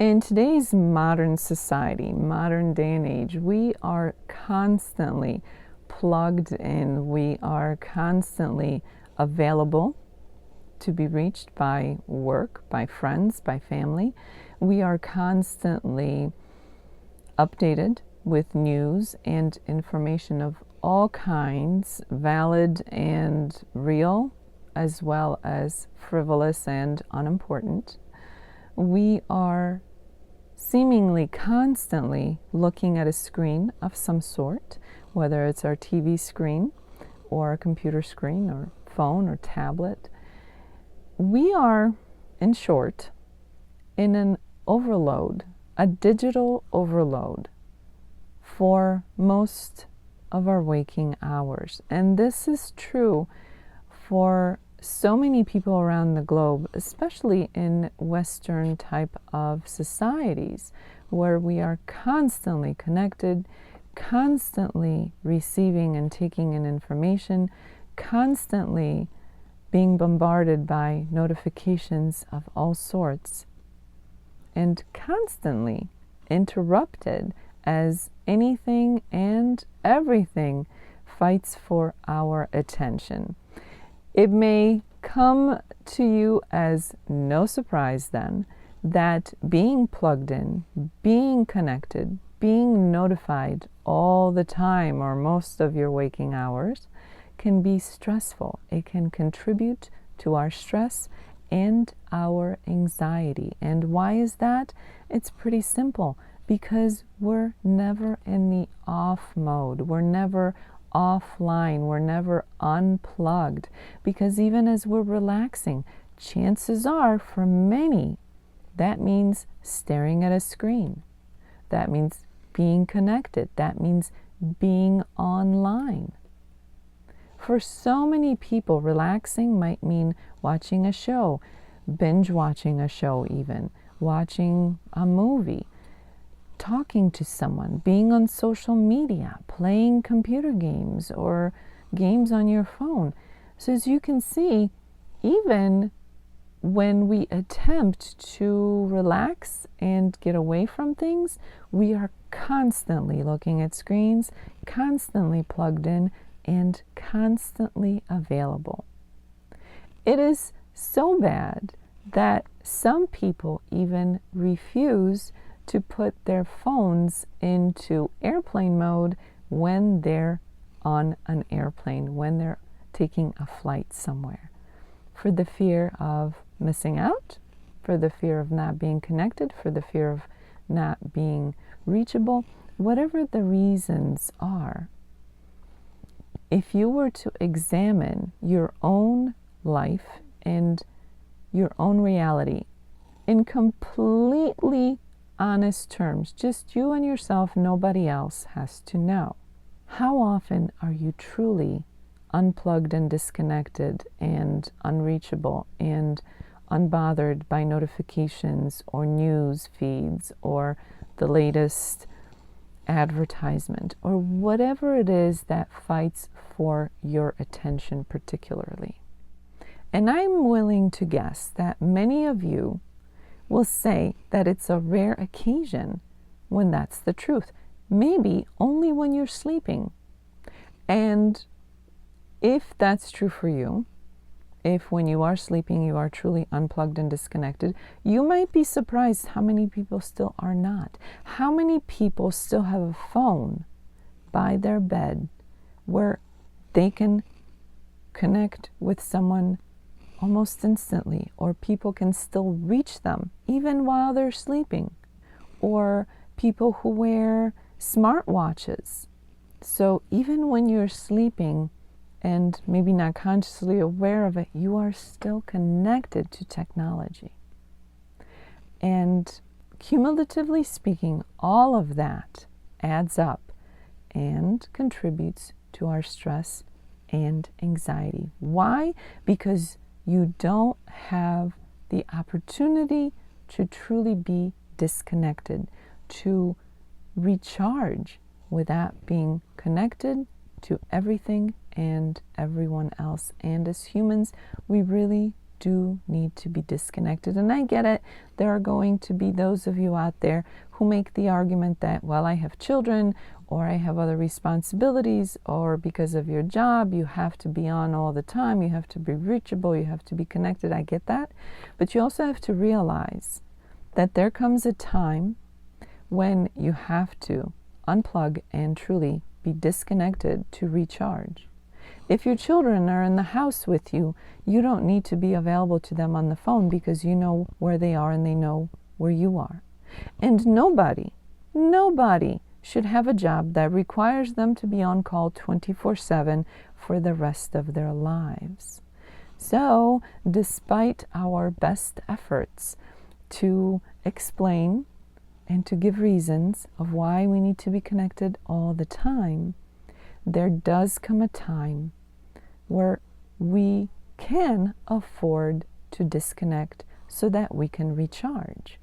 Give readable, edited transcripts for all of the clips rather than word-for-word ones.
In today's modern society, modern day and age, we are constantly plugged in. We are constantly available to be reached by work, by friends, by family. We are constantly updated with news and information of all kinds, valid and real, as well as frivolous and unimportant. We are seemingly constantly looking at a screen of some sort, whether it's our TV screen or a computer screen or phone or tablet. We are, in short, in an overload, a digital overload for most of our waking hours. And this is true for so many people around the globe, especially in Western type of societies, where we are constantly connected, constantly receiving and taking in information, constantly being bombarded by notifications of all sorts, and constantly interrupted as anything and everything fights for our attention. It may come to you as no surprise then that being plugged in, being connected, being notified all the time or most of your waking hours can be stressful. It can contribute to our stress and our anxiety. And why is that? It's pretty simple. Because we're never in the off mode. We're never offline. We're never unplugged. Because even as we're relaxing, chances are for many, that means staring at a screen. That means being connected. That means being online. For so many people, relaxing might mean watching a show, binge watching a show even, watching a movie, talking to someone, being on social media, playing computer games or games on your phone. So as you can see, even when we attempt to relax and get away from things, we are constantly looking at screens, constantly plugged in, and constantly available. It is so bad that some people even refuse to put their phones into airplane mode when they're on an airplane, when they're taking a flight somewhere, for the fear of missing out, for the fear of not being connected, for the fear of not being reachable, whatever the reasons are. If you were to examine your own life and your own reality in completely honest terms, just you and yourself, nobody else has to know. How often are you truly unplugged and disconnected and unreachable and unbothered by notifications or news feeds or the latest advertisement or whatever it is that fights for your attention particularly? And I'm willing to guess that many of you will say that it's a rare occasion when that's the truth. Maybe only when you're sleeping. And if that's true for you, if when you are sleeping you are truly unplugged and disconnected, you might be surprised how many people still are not. How many people still have a phone by their bed where they can connect with someone almost instantly, or people can still reach them even while they're sleeping, or people who wear smartwatches. So even when you're sleeping and maybe not consciously aware of it, you are still connected to technology. And cumulatively speaking, all of that adds up and contributes to our stress and anxiety. Why? Because you don't have the opportunity to truly be disconnected, to recharge without being connected to everything and everyone else. And as humans, we really do need to be disconnected. And I get it. There are going to be those of you out there who make the argument that, well, I have children, or I have other responsibilities, or because of your job, you have to be on all the time, you have to be reachable, you have to be connected. I get that. But you also have to realize that there comes a time when you have to unplug and truly be disconnected to recharge. If your children are in the house with you, you don't need to be available to them on the phone because you know where they are and they know where you are. And nobody should have a job that requires them to be on call 24/7 for the rest of their lives. So, despite our best efforts to explain and to give reasons of why we need to be connected all the time, there does come a time where we can afford to disconnect so that we can recharge.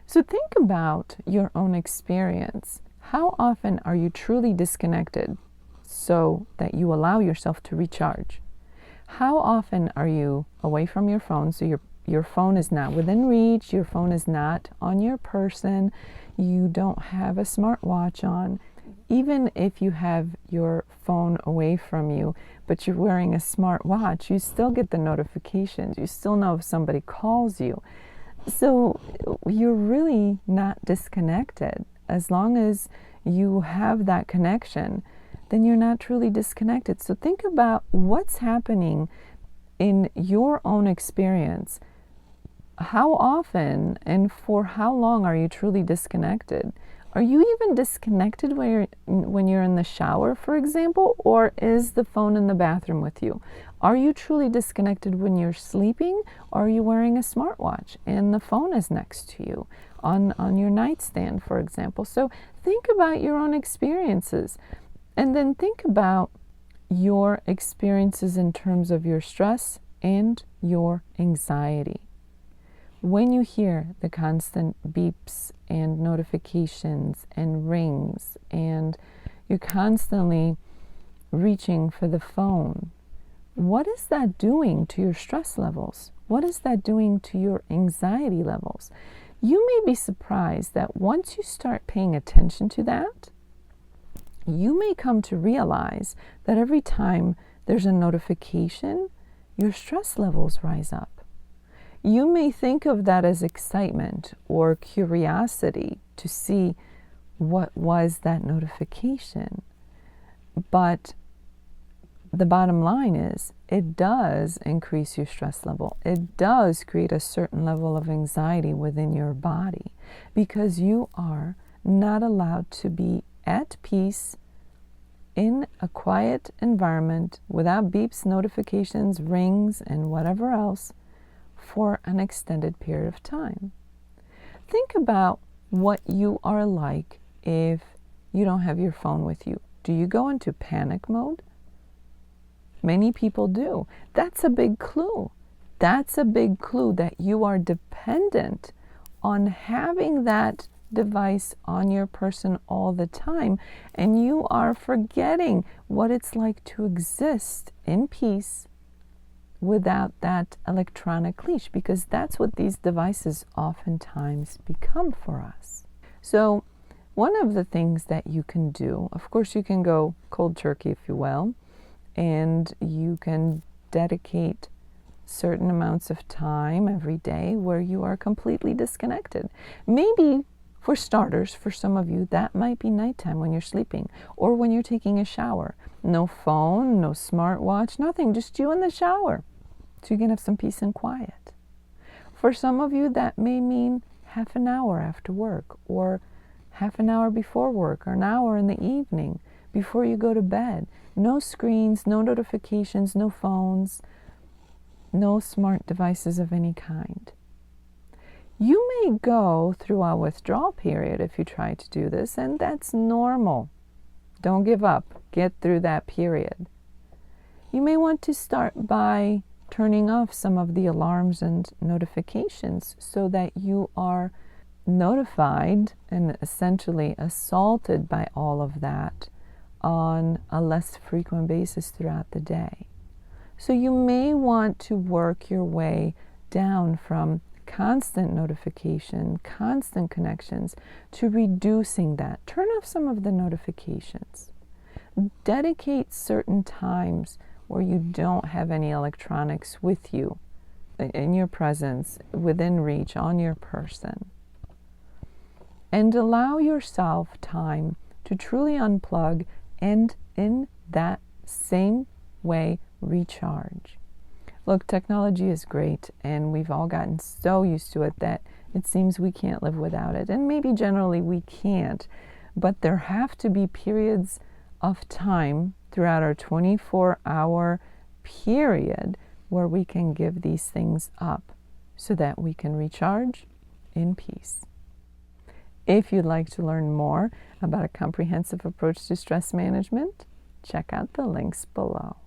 So think about your own experience. How often are you truly disconnected so that you allow yourself to recharge? How often are you away from your phone, so your phone is not within reach, your phone is not on your person, you don't have a smartwatch on? Even if you have your phone away from you, but you're wearing a smartwatch, you still get the notifications. You still know if somebody calls you. So you're really not disconnected. As long as you have that connection, then you're not truly disconnected. So think about what's happening in your own experience. How often and for how long are you truly disconnected? Are you even disconnected when you're in the shower, for example, or is the phone in the bathroom with you? Are you truly disconnected when you're sleeping, or are you wearing a smartwatch and the phone is next to you on your nightstand, for example? So think about your own experiences, and then think about your experiences in terms of your stress and your anxiety. When you hear the constant beeps and notifications and rings, and you're constantly reaching for the phone, what is that doing to your stress levels? What is that doing to your anxiety levels? You may be surprised that once you start paying attention to that, you may come to realize that every time there's a notification, your stress levels rise up. You may think of that as excitement or curiosity to see what was that notification. But the bottom line is, it does increase your stress level. It does create a certain level of anxiety within your body because you are not allowed to be at peace in a quiet environment without beeps, notifications, rings, and whatever else for an extended period of time. Think about what you are like if you don't have your phone with you. Do you go into panic mode? Many people do. That's a big clue. That's a big clue that you are dependent on having that device on your person all the time, and you are forgetting what it's like to exist in peace without that electronic leash, because that's what these devices oftentimes become for us. So one of the things that you can do, of course, you can go cold turkey, if you will, and you can dedicate certain amounts of time every day where you are completely disconnected. Maybe, for starters, for some of you, that might be nighttime when you're sleeping or when you're taking a shower. No phone, no smartwatch, nothing, just you in the shower, so you can have some peace and quiet. For some of you, that may mean half an hour after work, or half an hour before work, or an hour in the evening before you go to bed. No screens, no notifications, no phones, no smart devices of any kind. You may go through a withdrawal period if you try to do this, and that's normal. Don't give up. Get through that period. You may want to start by turning off some of the alarms and notifications so that you are notified and essentially assaulted by all of that on a less frequent basis throughout the day. So you may want to work your way down from constant notification, constant connections, to reducing that. Turn off some of the notifications. Dedicate certain times where you don't have any electronics with you, in your presence, within reach, on your person. And allow yourself time to truly unplug and in that same way recharge. Look, technology is great, and we've all gotten so used to it that it seems we can't live without it. And maybe generally we can't, but there have to be periods of time throughout our 24-hour period where we can give these things up so that we can recharge in peace. If you'd like to learn more about a comprehensive approach to stress management, check out the links below.